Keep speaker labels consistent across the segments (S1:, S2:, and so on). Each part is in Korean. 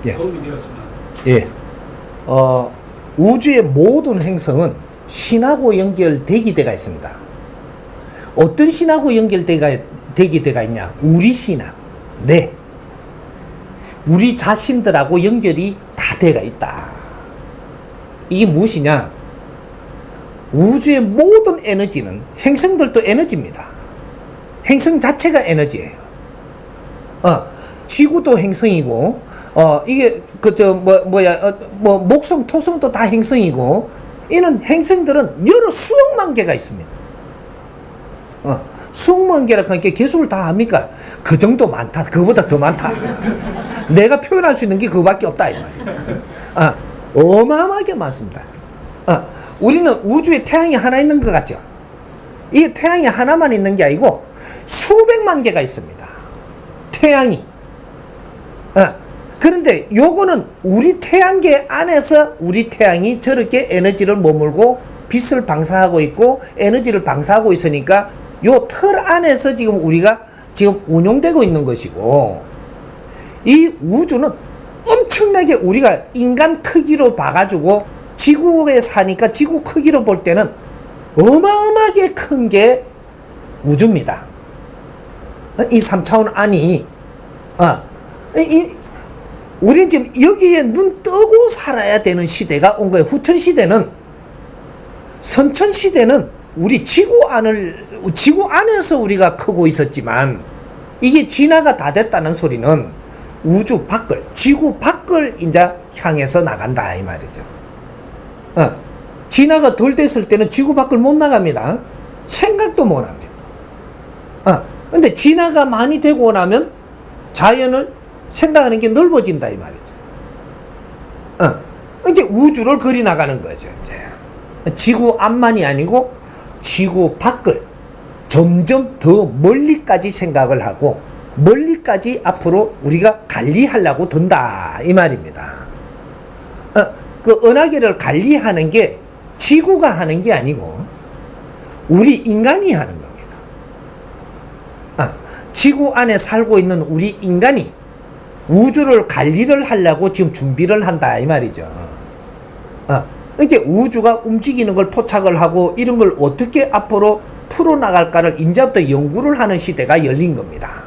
S1: 예.
S2: 도움이 되었으면.
S1: 예. 우주의 모든 행성은 신하고 연결되기 때가 있습니다. 어떤 신하고 연결되기 때가 있냐? 우리 신하고. 네. 우리 자신들하고 연결이 다 돼가 있다. 이게 무엇이냐? 우주의 모든 에너지는 행성들도 에너지입니다. 행성 자체가 에너지예요. 지구도 행성이고, 이게 목성, 토성도 다 행성이고, 이는 행성들은 여러 수억만 개가 있습니다. 수억만 개라 하니까 개수를 다 합니까? 그 정도 많다. 그거보다 더 많다. 내가 표현할 수 있는 게 그거밖에 없다, 이 말이죠. 어마어마하게 많습니다. 우리는 우주에 태양이 하나 있는 것 같죠? 이 태양이 하나만 있는 게 아니고 수백만 개가 있습니다. 태양이. 그런데 요거는 우리 태양계 안에서 우리 태양이 저렇게 에너지를 머물고 빛을 방사하고 있고 에너지를 방사하고 있으니까 요 틀 안에서 지금 우리가 지금 운용되고 있는 것이고, 이 우주는 엄청나게 우리가 인간 크기로 봐가지고 지구에 사니까 지구 크기로 볼 때는 어마어마하게 큰 게 우주입니다. 이 3차원 안이 우리는 지금 여기에 눈 뜨고 살아야 되는 시대가 온 거예요. 후천 시대는, 선천 시대는 우리 지구 안에서 우리가 크고 있었지만, 이게 진화가 다 됐다는 소리는 우주 밖을, 지구 밖을 이제 향해서 나간다, 이 말이죠. 진화가 덜 됐을 때는 지구 밖을 못 나갑니다. 생각도 못 합니다. 근데 진화가 많이 되고 나면 자연을 생각하는 게 넓어진다, 이 말이죠. 이제 우주를 그리 나가는 거죠, 이제. 지구 안만이 아니고 지구 밖을 점점 더 멀리까지 생각을 하고 멀리까지 앞으로 우리가 관리하려고 든다, 이 말입니다. 그 은하계를 관리하는 게 지구가 하는 게 아니고 우리 인간이 하는 겁니다. 지구 안에 살고 있는 우리 인간이 우주를 관리를 하려고 지금 준비를 한다, 이 말이죠. 이게 우주가 움직이는 걸 포착을 하고 이런 걸 어떻게 앞으로 풀어나갈까를 이제부터 연구를 하는 시대가 열린 겁니다.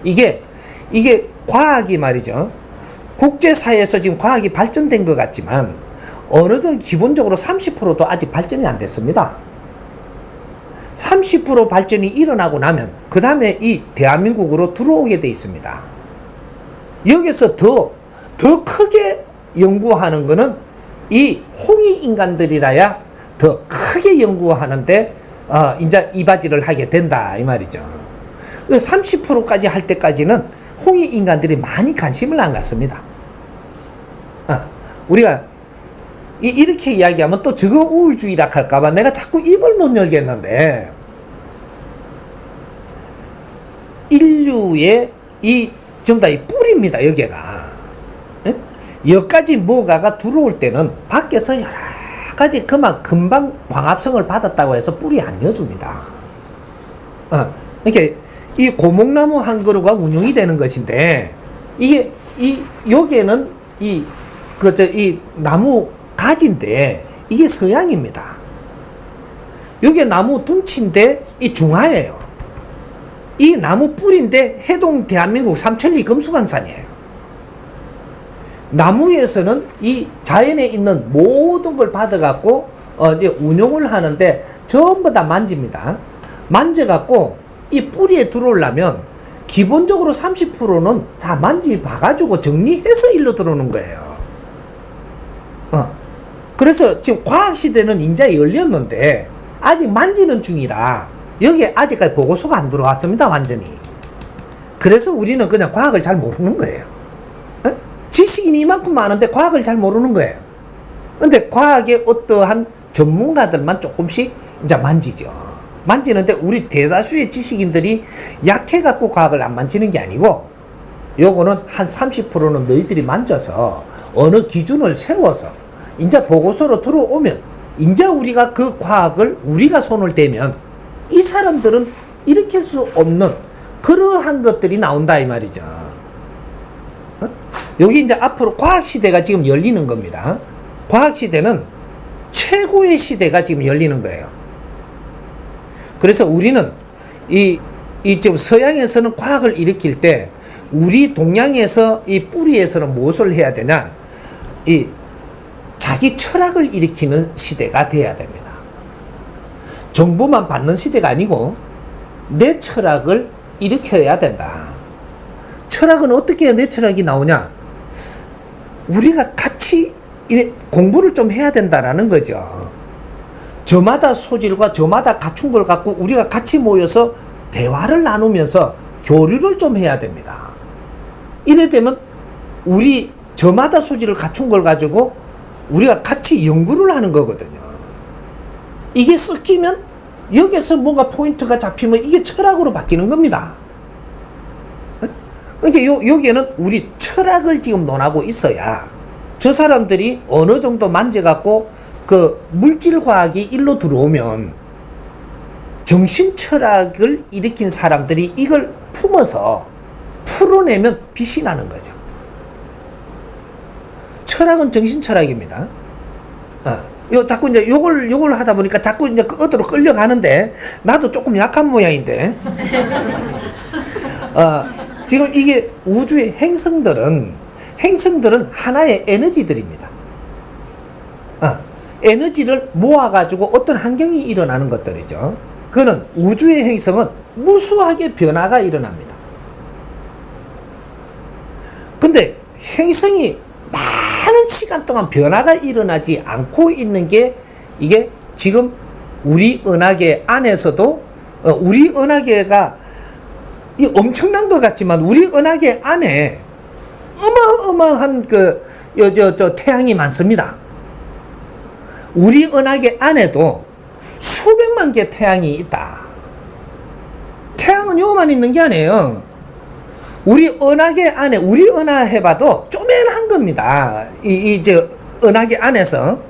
S1: 이게 과학이 말이죠. 국제사회에서 지금 과학이 발전된 것 같지만 어느덧 기본적으로 30%도 아직 발전이 안 됐습니다. 30% 발전이 일어나고 나면 그 다음에 이 대한민국으로 들어오게 돼 있습니다. 여기서 더 크게 연구하는 거는 이 홍익 인간들이라야 더 크게 연구하는데 이제 이바지를 하게 된다, 이 말이죠. 30%까지 할 때까지는 홍익 인간들이 많이 관심을 안 갖습니다. 우리가 이렇게 이야기하면 또 저거 우울주의라 할까봐 내가 자꾸 입을 못 열겠는데, 인류의 전부 다 이 뿌리입니다, 여기가. 여기까지 뭐가가 들어올 때는 밖에서 여러 가지 금방 광합성을 받았다고 해서 뿌리 안 여줍니다. 이렇게 이 고목나무 한 그루가 운용이 되는 것인데, 여기에는 이 나무 가지인데 이게 서양입니다. 여기 나무 둥치인데 이 중하예요. 이 나무 뿌리인데 해동 대한민국 삼천리 금수강산이에요. 나무에서는 이 자연에 있는 모든 걸 받아갖고 이제 운용을 하는데 전부 다 만집니다. 만져갖고 이 뿌리에 들어오려면 기본적으로 30%는 다 만져봐가지고 정리해서 일로 들어오는 거예요. 그래서 지금 과학시대는 이제 열렸는데 아직 만지는 중이라 여기에 아직까지 보고서가 안 들어왔습니다, 완전히. 그래서 우리는 그냥 과학을 잘 모르는 거예요. 지식인이 이만큼 많은데 과학을 잘 모르는 거예요. 근데 과학의 어떠한 전문가들만 조금씩 이제 만지죠. 만지는데 우리 대다수의 지식인들이 약해갖고 과학을 안 만지는 게 아니고, 요거는 한 30%는 너희들이 만져서 어느 기준을 세워서 이제 보고서로 들어오면 이제 우리가 그 과학을 우리가 손을 대면 이 사람들은 일으킬 수 없는 그러한 것들이 나온다, 이 말이죠. 여기 이제 앞으로 과학시대가 지금 열리는 겁니다. 과학시대는 최고의 시대가 지금 열리는 거예요. 그래서 우리는 지금 서양에서는 과학을 일으킬 때 우리 동양에서 이 뿌리에서는 무엇을 해야 되냐? 자기 철학을 일으키는 시대가 돼야 됩니다. 정보만 받는 시대가 아니고 내 철학을 일으켜야 된다. 철학은 어떻게 해야 내 철학이 나오냐? 우리가 같이 공부를 좀 해야 된다라는 거죠. 저마다 소질과 저마다 갖춘 걸 갖고 우리가 같이 모여서 대화를 나누면서 교류를 좀 해야 됩니다. 이래 되면 저마다 소질을 갖춘 걸 가지고 우리가 같이 연구를 하는 거거든요. 이게 섞이면 여기서 뭔가 포인트가 잡히면 이게 철학으로 바뀌는 겁니다. 그러니까 여기에는 우리 철학을 지금 논하고 있어야 저 사람들이 어느 정도 만져갖고 그 물질과학이 일로 들어오면 정신 철학을 일으킨 사람들이 이걸 품어서 풀어내면 빛이 나는 거죠. 철학은 정신 철학입니다. 자꾸 이제 요걸 하다 보니까 자꾸 이제 어디로 끌려가는데 나도 조금 약한 모양인데. 지금 이게 우주의 행성들은 하나의 에너지들입니다. 에너지를 모아가지고 어떤 환경이 일어나는 것들이죠. 그거는 우주의 행성은 무수하게 변화가 일어납니다. 근데 행성이 많은 시간 동안 변화가 일어나지 않고 있는 게 이게 지금 우리 은하계 안에서도 우리 은하계가 엄청난 것 같지만 우리 은하계 안에 어마어마한 태양이 많습니다. 우리 은하계 안에도 수백만 개 태양이 있다. 태양은 요만 있는 게 아니에요. 우리 은하계 안에 우리 은하 해봐도 쪼맨한 겁니다. 은하계 안에서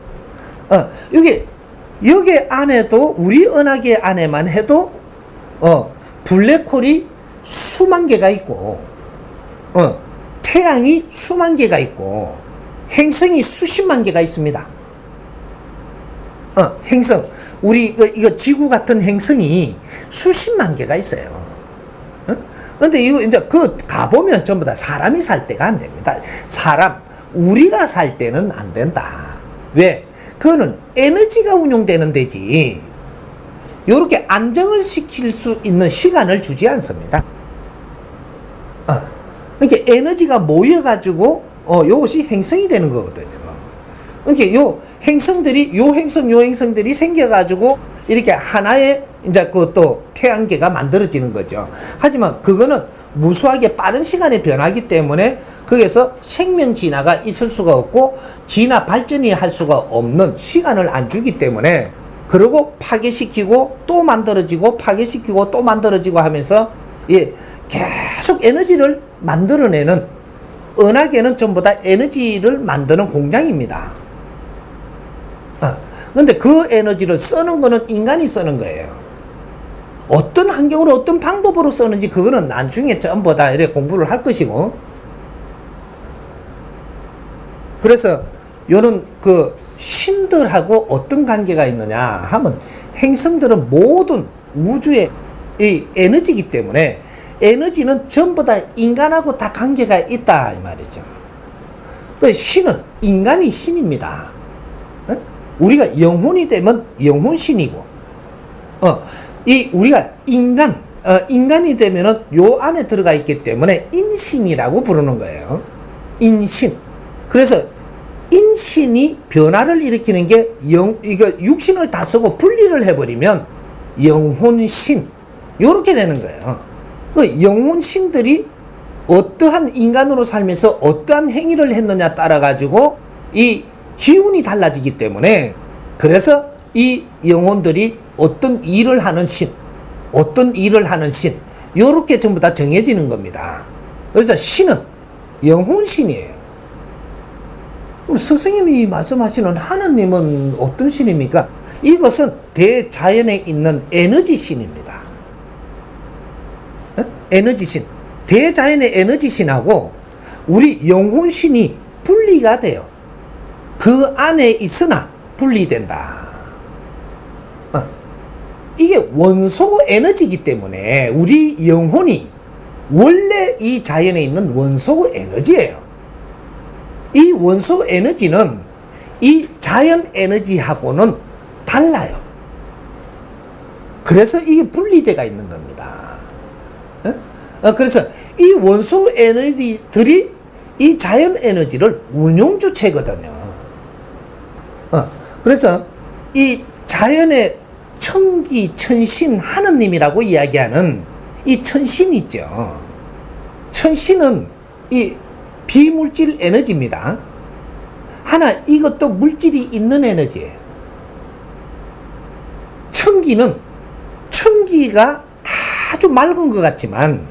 S1: 여기 안에도 우리 은하계 안에만 해도 블랙홀이 수만 개가 있고 태양이 수만 개가 있고 행성이 수십만 개가 있습니다. 행성 우리 이거 지구 같은 행성이 수십만 개가 있어요. 근데 이거 이제 가보면 전부 다 사람이 살 때가 안 됩니다. 우리가 살 때는 안 된다. 왜? 그거는 에너지가 운용되는 데지. 요렇게 안정을 시킬 수 있는 시간을 주지 않습니다. 그러니까 에너지가 모여가지고, 요것이 행성이 되는 거거든요. 그러니까 요 행성들이 생겨가지고, 이렇게 하나의 이제 또 태양계가 만들어지는 거죠. 하지만 그거는 무수하게 빠른 시간에 변하기 때문에 거기에서 생명 진화가 있을 수가 없고 진화 발전이 할 수가 없는 시간을 안 주기 때문에 그러고 파괴시키고 또 만들어지고 파괴시키고 또 만들어지고 하면서 계속 에너지를 만들어내는 은하계는 전부 다 에너지를 만드는 공장입니다. 근데 그 에너지를 쓰는 거는 인간이 쓰는 거예요. 어떤 환경으로 어떤 방법으로 쓰는지 그거는 나중에 전부 다 이렇게 공부를 할 것이고. 그래서 요는 신들하고 어떤 관계가 있느냐 하면 행성들은 모든 우주의 이 에너지이기 때문에 에너지는 전부 다 인간하고 다 관계가 있다 이 말이죠. 신은 인간이 신입니다. 우리가 영혼이 되면 영혼신이고, 우리가 인간이 되면은 요 안에 들어가 있기 때문에 인신이라고 부르는 거예요. 인신. 그래서 인신이 변화를 일으키는 게 이거 육신을 다 쓰고 분리를 해버리면 영혼신. 요렇게 되는 거예요. 영혼신들이 어떠한 인간으로 살면서 어떠한 행위를 했느냐 따라가지고 이 기운이 달라지기 때문에 그래서 이 영혼들이 어떤 일을 하는 신 요렇게 전부 다 정해지는 겁니다. 그래서 신은 영혼신이에요. 그럼 스승님이 말씀하시는 하느님은 어떤 신입니까? 이것은 대자연에 있는 에너지 신입니다. 에너지 신. 대자연의 에너지 신하고 우리 영혼신이 분리가 돼요. 그 안에 있으나 분리된다. 이게 원소 에너지이기 때문에 우리 영혼이 원래 이 자연에 있는 원소 에너지예요. 이 원소 에너지는 이 자연 에너지하고는 달라요. 그래서 이게 분리돼가 있는 겁니다. 그래서 이 원소 에너지들이 이 자연 에너지를 운용 주체거든요. 그래서 이 자연의 천기, 천신, 하느님이라고 이야기하는 이 천신 있죠. 천신은 이 비물질 에너지입니다. 하나, 이것도 물질이 있는 에너지예요. 천기가 아주 맑은 것 같지만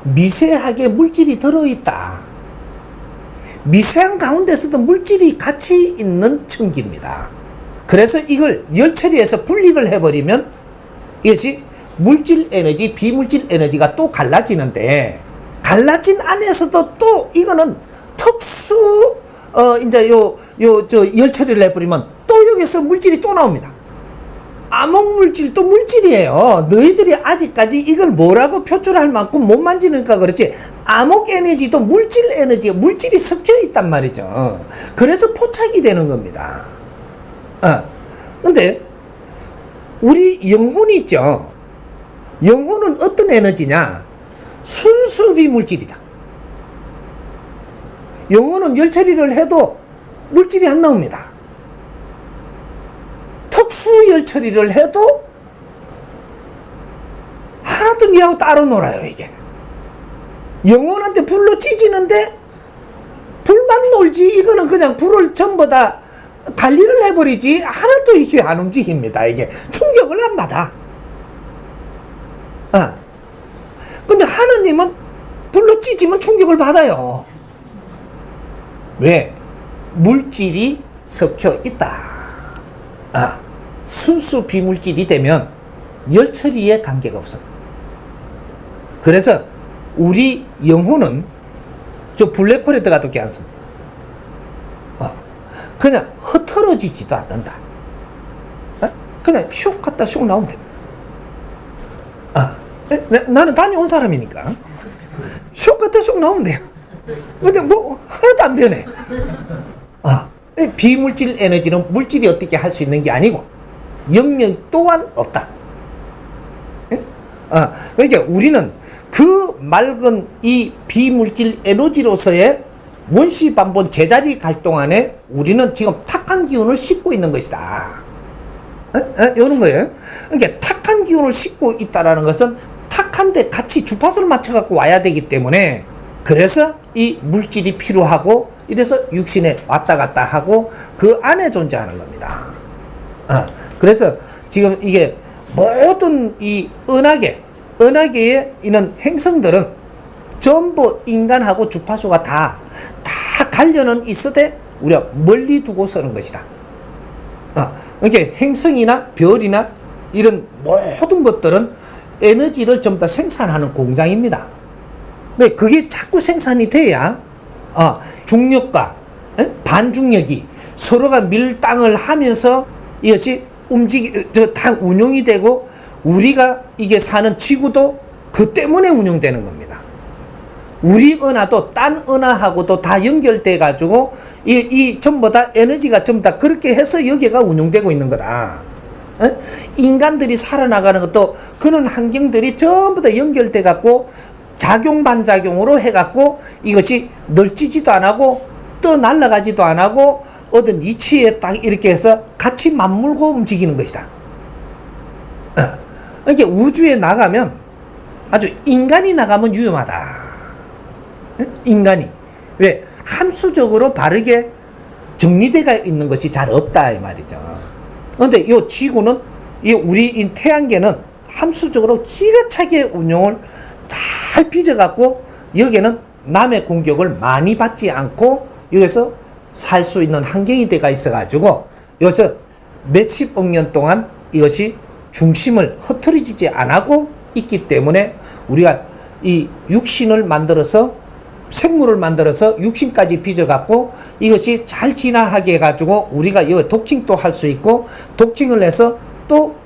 S1: 미세하게 물질이 들어있다. 미세한 가운데서도 물질이 같이 있는 천기입니다. 그래서 이걸 열처리해서 분리를 해버리면 이것이 물질 에너지, 비물질 에너지가 또 갈라지는데, 갈라진 안에서도 또 이거는 특수 이제 열처리를 해버리면 또 여기서 물질이 또 나옵니다. 암흑물질도 물질이에요. 너희들이 아직까지 이걸 뭐라고 표출할 만큼 못 만지니까 그렇지, 암흑 에너지도 물질 에너지에 물질이 섞여 있단 말이죠. 그래서 포착이 되는 겁니다. 근데 우리 영혼이 있죠. 영혼은 어떤 에너지냐? 순수 비물질이다. 영혼은 열처리를 해도 물질이 안 나옵니다. 특수 열처리를 해도 하나도 니하고 따로 놀아요. 이게 영혼한테 불로 찢이는데 불만 놀지, 이거는 그냥 불을 전부 다 관리를 해버리지 하나도 이게 안 움직입니다. 이게 충격을 안 받아. 근데 하느님은 불로 찢으면 충격을 받아요. 왜? 물질이 섞여 있다. 순수 비물질이 되면 열처리에 관계가 없어요. 그래서 우리 영혼은 저 블랙홀에 들어가도 괜찮습니다. 그냥 흩어지지도 않는다. 그냥 슉 갔다 슉 나오면 됩니다. 나는 다녀온 사람이니까 슉 갔다 슉 나오면 돼요. 근데 뭐 하나도 안 변해. 비물질 에너지는 물질이 어떻게 할 수 있는 게 아니고 영역 또한 없다. 그러니까 우리는 그 맑은 이 비물질 에너지로서의 원시반본 제자리 갈 동안에 우리는 지금 탁한 기운을 싣고 있는 것이다. 이런 거예요. 그러니까 탁한 기운을 싣고 있다라는 것은 탁한데 같이 주파수를 맞춰갖고 와야 되기 때문에, 그래서 이 물질이 필요하고 이래서 육신에 왔다 갔다 하고 그 안에 존재하는 겁니다. 그래서 지금 이게 모든 이 은하계에 있는 행성들은 전부 인간하고 주파수가 다 관련은 있어도 우리가 멀리 두고 서는 것이다. 그러니까 행성이나 별이나 이런 모든 것들은 에너지를 좀 더 생산하는 공장입니다. 근데 그게 자꾸 생산이 돼야 중력과 반중력이 서로가 밀당을 하면서 이것이 다 운용이 되고, 우리가 이게 사는 지구도 그 때문에 운영되는 겁니다. 우리 은하도 딴 은하하고도 다 연결돼 가지고 이 전부 다 에너지가 전부 다 그렇게 해서 여기가 운영되고 있는 거다. 인간들이 살아나가는 것도 그런 환경들이 전부 다 연결돼 갖고 작용 반작용으로 해 갖고 이것이 널뛰지도 안 하고 떠 날아가지도 안 하고 어떤 이치에 딱 이렇게 해서 같이 맞물고 움직이는 것이다. 그러니까 우주에 나가면, 아주 인간이 나가면 위험하다. 인간이. 왜? 함수적으로 바르게 정리되어 있는 것이 잘 없다 이 말이죠. 그런데 이 지구는, 우리 이 태양계는 함수적으로 기가 차게 운용을 잘 빚어갖고 여기는 남의 공격을 많이 받지 않고 여기서 살 수 있는 환경이 돼가 있어가지고 여기서 몇십억 년 동안 이것이 중심을 흐트러지지 않고 있기 때문에 우리가 이 육신을 만들어서 생물을 만들어서 육신까지 빚어갖고 이것이 잘 진화하게 해가지고 우리가 이 독칭도 할 수 있고 독칭을 해서 또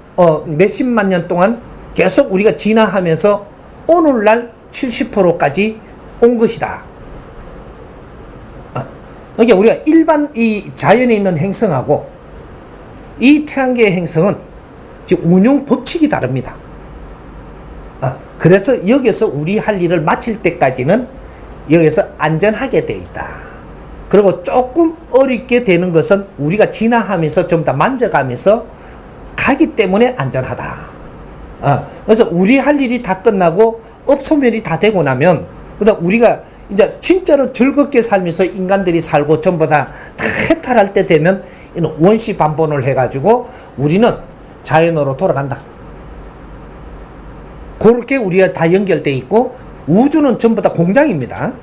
S1: 몇십만 년 동안 계속 우리가 진화하면서 오늘날 70%까지 온 것이다. 그러니까 우리가 일반 이 자연에 있는 행성하고 이 태양계의 행성은 운용 법칙이 다릅니다. 그래서 여기서 우리 할 일을 마칠 때까지는 여기서 안전하게 돼 있다. 그리고 조금 어렵게 되는 것은 우리가 진화하면서 전부 다 만져가면서 가기 때문에 안전하다. 그래서 우리 할 일이 다 끝나고 업소멸이 다 되고 나면 그다음 우리가 이제 진짜로 즐겁게 살면서 인간들이 살고 전부 다 해탈할 때 되면 원시 반본을 해가지고 우리는 자연으로 돌아간다. 그렇게 우리가 다 연결돼 있고 우주는 전부 다 공장입니다.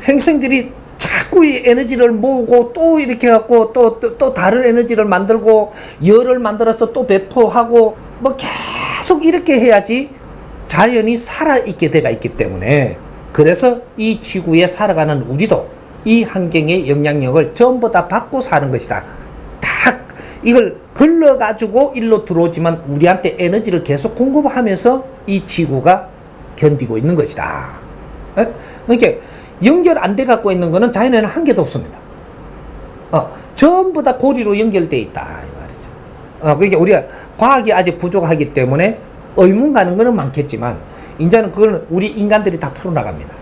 S1: 행성들이 자꾸 이 에너지를 모으고 또 이렇게 갖고 또 다른 에너지를 만들고 열을 만들어서 또 배포하고 뭐 계속 이렇게 해야지 자연이 살아있게 돼가 있기 때문에 그래서 이 지구에 살아가는 우리도 이 환경의 영향력을 전부 다 받고 사는 것이다. 다 이걸 걸러가지고 일로 들어오지만 우리한테 에너지를 계속 공급하면서 이 지구가 견디고 있는 것이다. 그러니까 연결 안 돼 갖고 있는 거는 자연에는 한 개도 없습니다. 전부 다 고리로 연결돼 있다 이 말이죠. 그러니까 우리가 과학이 아직 부족하기 때문에 의문 가는 거는 많겠지만 이제는 그걸 우리 인간들이 다 풀어나갑니다.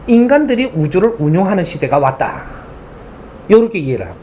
S1: 인간들이 우주를 운용하는 시대가 왔다. 이렇게 이해를 하고